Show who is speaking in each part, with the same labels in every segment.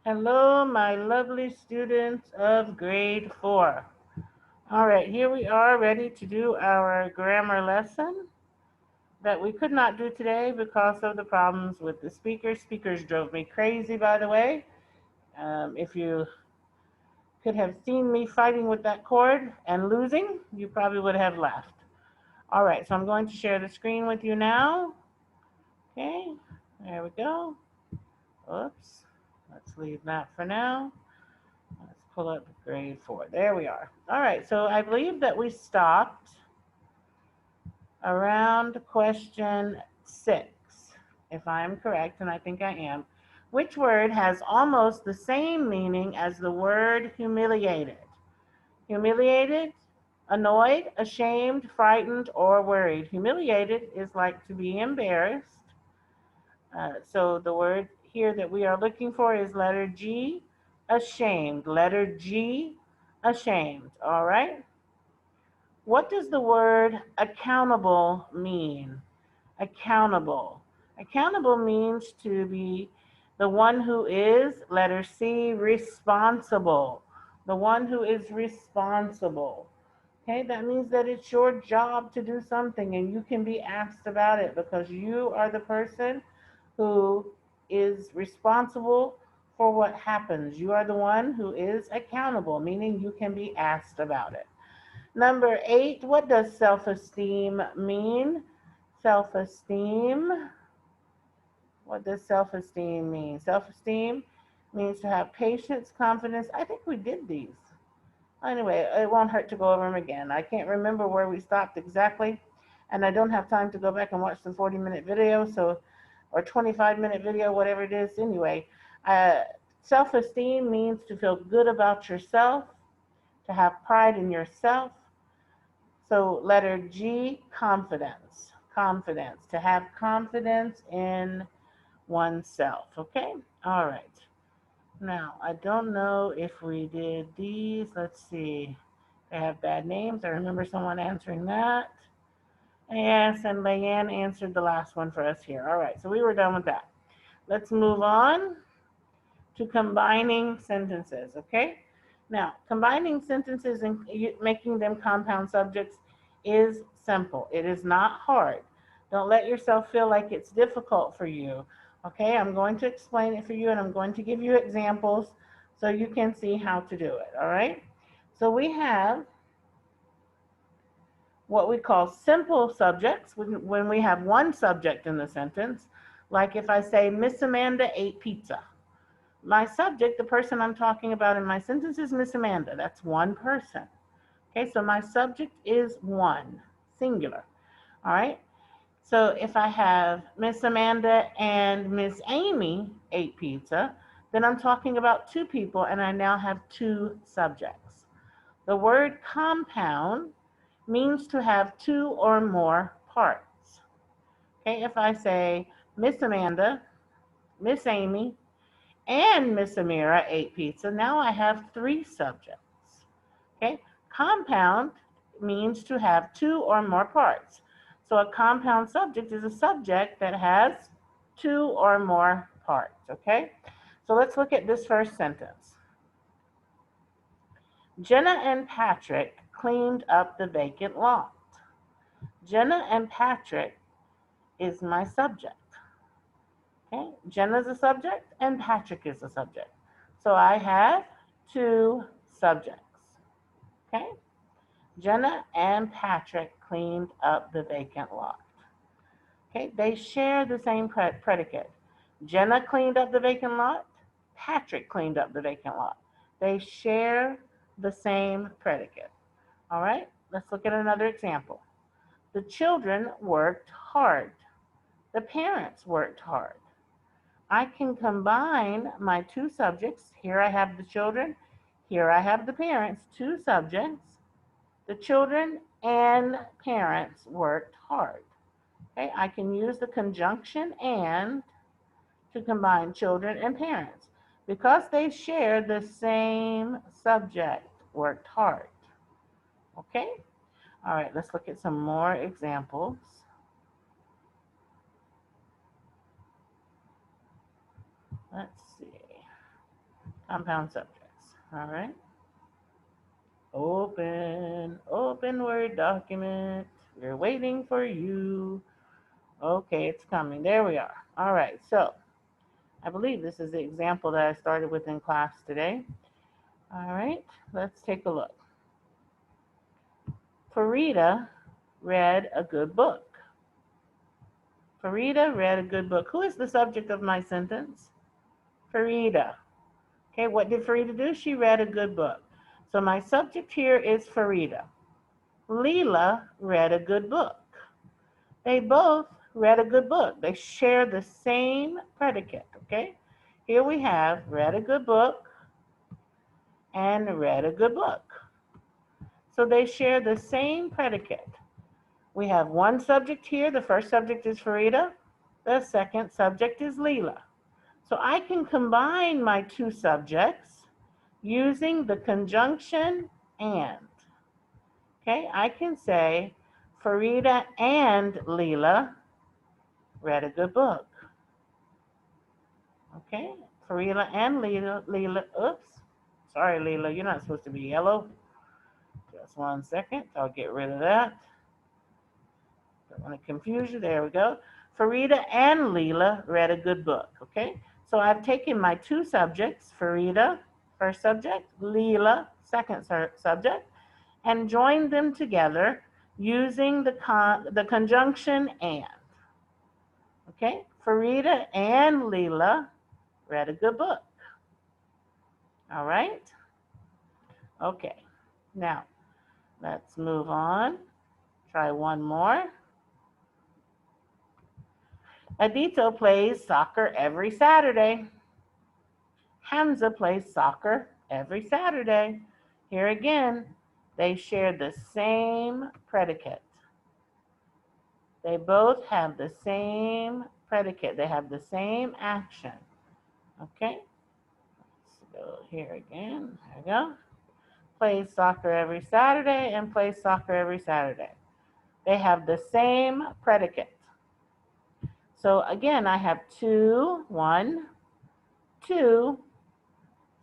Speaker 1: Hello, my lovely students of grade 4. All right, here we are ready to do our grammar lesson that we could not do today because of the problems with the speakers. Speakers drove me crazy, by the way. If you could have seen me fighting with that cord and losing, you probably would have laughed. All right, so I'm going to share the screen with you now. Okay, there we go. Oops, let's leave that for now. Let's pull up grade 4. There we are. All right, so I believe that we stopped around question 6, if I'm correct, and I think I am. Which word has almost the same meaning as the word humiliated? Humiliated, annoyed, ashamed, frightened, or worried. Humiliated is like to be embarrassed. So the word here that we are looking for is letter G, ashamed. Letter G, ashamed. All right. What does the word accountable mean? Accountable. Accountable means to be the one who is, letter C, responsible. The one who is responsible. Okay, that means that it's your job to do something and you can be asked about it because you are the person who is responsible for what happens. You are the one who is accountable, meaning you can be asked about it. Number 8, what does self-esteem mean? Self-esteem. What does self-esteem mean? Self-esteem means to have patience, confidence. I think we did these. Anyway, it won't hurt to go over them again. I can't remember where we stopped exactly, and I don't have time to go back and watch the 40-minute video, or 25-minute video, whatever it is. Anyway, self-esteem means to feel good about yourself, to have pride in yourself. So letter G, confidence. Confidence, to have confidence in oneself, okay? All right. Now, I don't know if we did these. Let's see. They have bad names. I remember someone answering that. Yes, and Leanne answered the last one for us here. All right, so we were done with that. Let's move on to combining sentences, okay? Now, combining sentences and making them compound subjects is simple. It is not hard. Don't let yourself feel like it's difficult for you. Okay, I'm going to explain it for you and I'm going to give you examples so you can see how to do it, all right? So we have what we call simple subjects when we have one subject in the sentence. Like if I say, Miss Amanda ate pizza. My subject, the person I'm talking about in my sentence, is Miss Amanda. That's one person. Okay, so my subject is one, singular. All right, so if I have Miss Amanda and Miss Amy ate pizza, then I'm talking about two people and I now have two subjects. The word compound means to have two or more parts. Okay, if I say Miss Amanda, Miss Amy, and Miss Amira ate pizza, now I have three subjects. Okay, compound means to have two or more parts. So a compound subject is a subject that has two or more parts, okay? So let's look at this first sentence. Jenna and Patrick cleaned up the vacant lot. Jenna and Patrick is my subject. Okay, Jenna is a subject and Patrick is a subject. So I have two subjects. Okay, Jenna and Patrick cleaned up the vacant lot. Okay, they share the same predicate. Jenna cleaned up the vacant lot. Patrick cleaned up the vacant lot. They share the same predicate. All right, let's look at another example. The children worked hard. The parents worked hard. I can combine my two subjects. Here I have the children. Here I have the parents, two subjects. The children and parents worked hard. Okay, I can use the conjunction and to combine children and parents because they share the same subject, worked hard. Okay, all right, let's look at some more examples. Let's see. Compound subjects. All right. Open Word document. We're waiting for you. Okay, it's coming. There we are. All right, so I believe this is the example that I started with in class today. All right, let's take a look. Farida read a good book. Farida read a good book. Who is the subject of my sentence? Farida. Okay, what did Farida do? She read a good book. So my subject here is Farida. Leela read a good book. They both read a good book. They share the same predicate, okay? Here we have read a good book and read a good book. So they share the same predicate. We have one subject here. The first subject is Farida. The second subject is Leela. So I can combine my two subjects using the conjunction and. Okay, I can say Farida and Leela read a good book. Okay, Farida and Leela, oops. Sorry, Leela, you're not supposed to be yellow. Just 1 second, I'll get rid of that. Don't want to confuse you, there we go. Farida and Leela read a good book, okay? So I've taken my two subjects, Farida, first subject, Leela, second subject, and joined them together using the conjunction and. Okay, Farida and Leela read a good book. All right? Okay, now let's move on. Try one more. Adito plays soccer every Saturday. Hamza plays soccer every Saturday. Here again, they share the same predicate. They both have the same predicate. They have the same action. Okay, let's go here again. There we go. Plays soccer every Saturday and plays soccer every Saturday. They have the same predicate. So again, I have two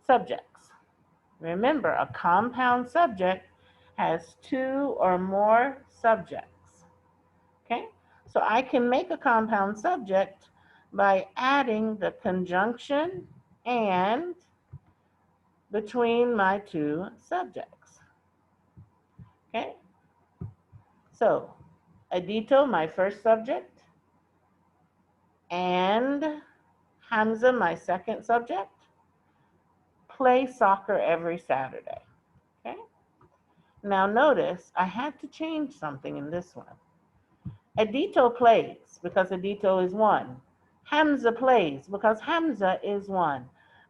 Speaker 1: subjects. Remember, a compound subject has two or more subjects. Okay, so I can make a compound subject by adding the conjunction and between my two subjects. Okay, so Adito, my first subject, and Hamza, my second subject, play soccer every Saturday. Okay, now notice I had to change something in this one. Adito plays because Adito is one. Hamza plays because Hamza is one.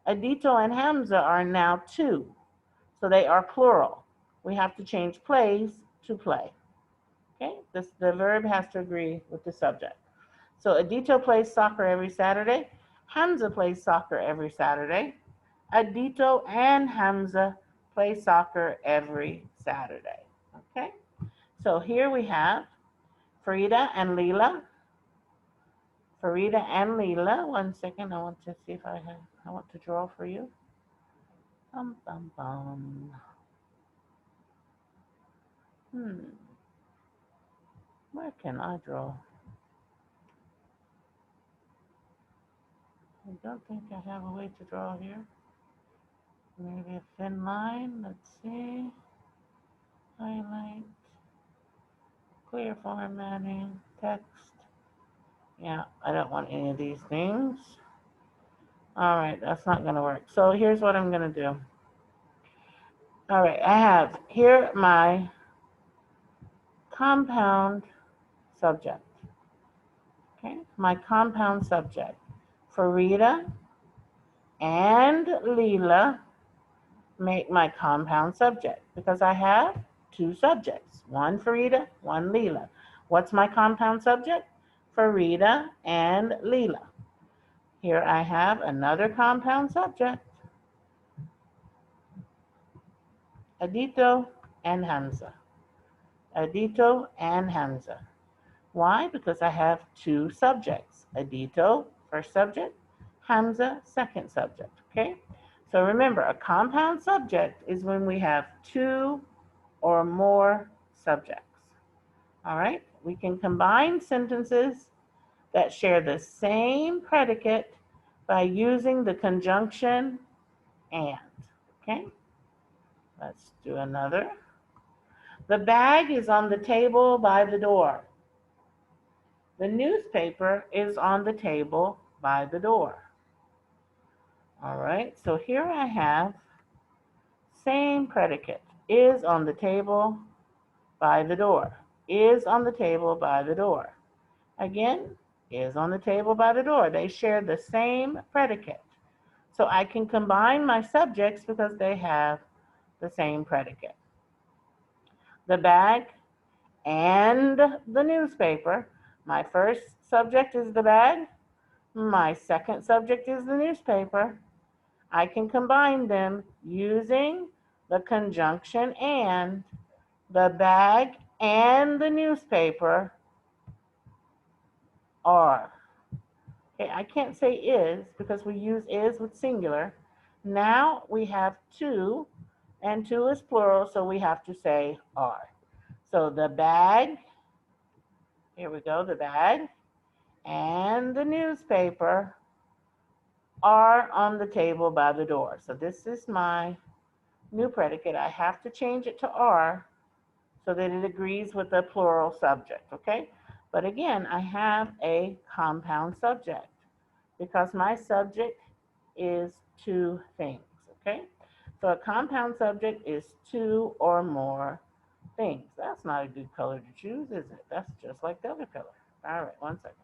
Speaker 1: Adito and Hamza are now two, so they are plural. We have to change plays to play. Okay, the verb has to agree with the subject. So Adito plays soccer every Saturday. Hamza plays soccer every Saturday. Adito and Hamza play soccer every Saturday. Okay, so here we have Farida and Leela. Farida and Leela. 1 second, I want to see if I want to draw for you. Bum, bum, bum. Where can I draw? I don't think I have a way to draw here. Maybe a thin line. Let's see. Highlight. Clear formatting. Text. Yeah, I don't want any of these things. All right, that's not going to work. So here's what I'm going to do. All right, I have here my compound subject. Okay, my compound subject. Farida and Leela make my compound subject because I have two subjects, one Farida, one Leela. What's my compound subject? Farida and Leela. Here I have another compound subject, Adito and Hamza. Adito and Hamza. Why? Because I have two subjects, Adito, first subject, Hamza, second subject, okay? So remember, a compound subject is when we have two or more subjects. All right, we can combine sentences that share the same predicate by using the conjunction and. Okay, let's do another. The bag is on the table by the door. The newspaper is on the table by the door. All right, so here I have same predicate. Is on the table by the door. Is on the table by the door. Again, is on the table by the door. They share the same predicate. So I can combine my subjects because they have the same predicate. The bag and the newspaper. My first subject is the bag. My second subject is the newspaper. I can combine them using the conjunction and. The bag and the newspaper are. Okay, I can't say is because we use is with singular. Now we have two, and two is plural, so we have to say are. So the bag, here we go, the bag and the newspaper are on the table by the door. So this is my new predicate. I have to change it to are so that it agrees with the plural subject, okay? But again, I have a compound subject because my subject is two things, okay? So a compound subject is two or more things. That's not a good color to choose, is it? That's just like the other color. All right, 1 second.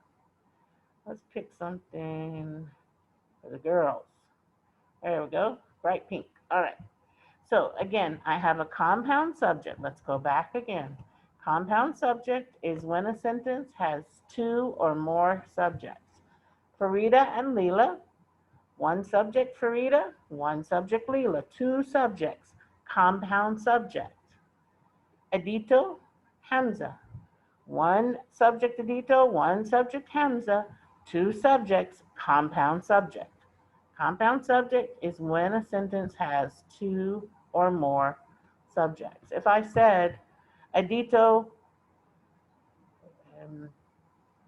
Speaker 1: Let's pick something for the girls. There we go, bright pink. All right. So again, I have a compound subject. Let's go back again. Compound subject is when a sentence has two or more subjects. Farida and Leela, one subject Farida, one subject Leela, two subjects, compound subject. Adito, Hamza, one subject Adito, one subject Hamza, two subjects, compound subject. Compound subject is when a sentence has two or more subjects. If I said, Adito,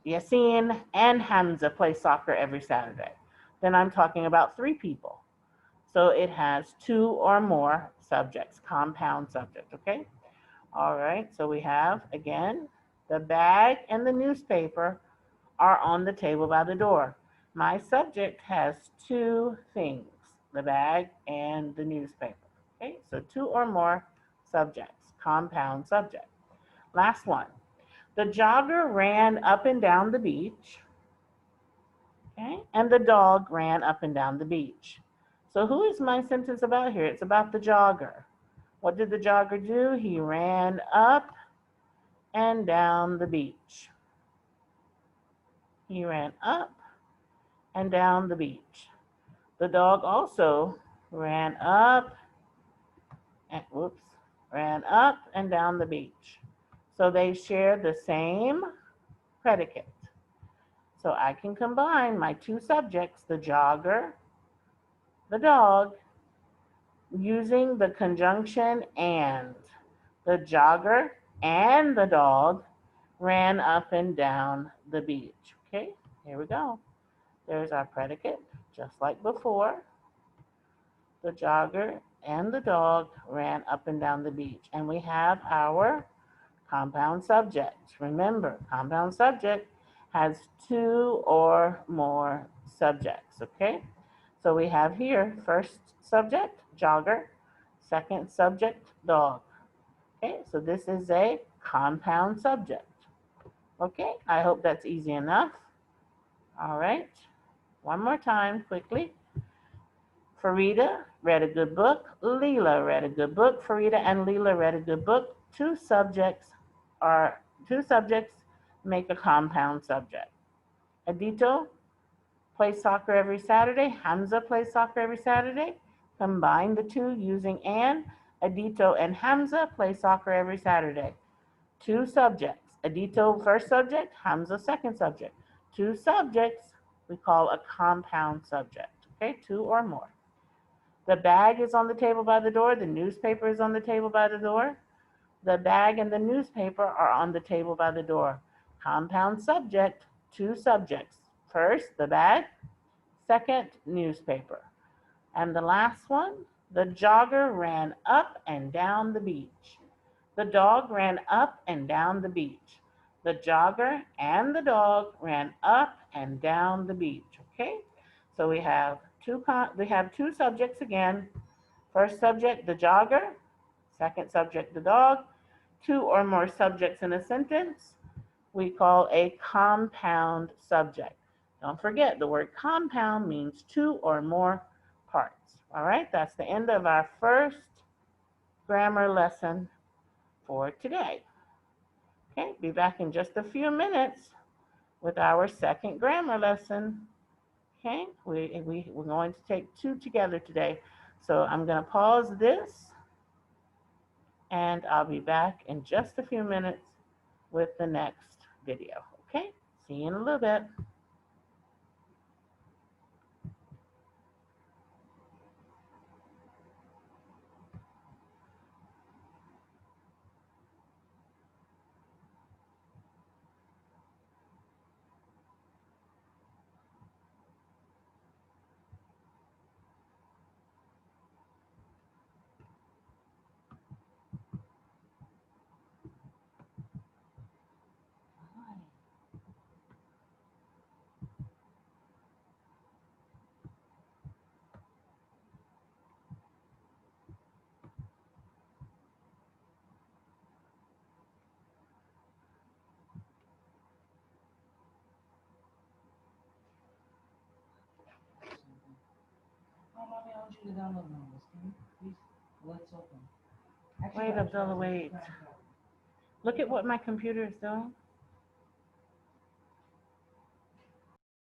Speaker 1: Yasin, and Hamza play soccer every Saturday, then I'm talking about three people. So it has two or more subjects, compound subject, okay? All right, so we have, again, the bag and the newspaper are on the table by the door. My subject has two things, the bag and the newspaper. Okay, so two or more subjects, compound subject. Last one. The jogger ran up and down the beach, okay, and the dog ran up and down the beach. So who is my sentence about here? It's about the jogger. What did the jogger do? He ran up and down the beach. He ran up and down the beach. The dog also ran up and down the beach. So they share the same predicate. So I can combine my two subjects, the jogger, the dog, using the conjunction and. The jogger and the dog ran up and down the beach. Okay, here we go. There's our predicate, just like before. The jogger and the dog ran up and down the beach. And we have our compound subject. Remember, compound subject has two or more subjects, okay? So we have here first subject, jogger, second subject, dog. Okay, so this is a compound subject. Okay, I hope that's easy enough. All right, one more time quickly. Farida read a good book. Leela read a good book. Farida and Leela read a good book. Two subjects make a compound subject. Adito plays soccer every Saturday. Hamza plays soccer every Saturday. Combine the two using and. Adito and Hamza play soccer every Saturday. Two subjects. Adito first subject, Hamza second subject. Two subjects we call a compound subject. Okay, two or more. The bag is on the table by the door. The newspaper is on the table by the door. The bag and the newspaper are on the table by the door. Compound subject, two subjects. First, the bag. Second, newspaper. And the last one, the jogger ran up and down the beach. The dog ran up and down the beach. The jogger and the dog ran up and down the beach. Okay? So we have two subjects again. First subject, the jogger. Second subject, the dog. Two or more subjects in a sentence we call a compound subject. Don't forget, the word compound means two or more parts. All right, that's the end of our first grammar lesson for today. Okay, be back in just a few minutes with our second grammar lesson. Okay, we're going to take two together today. So I'm going to pause this and I'll be back in just a few minutes with the next video. Okay, see you in a little bit. Wait, Abdullah, wait. Look at what my computer is doing.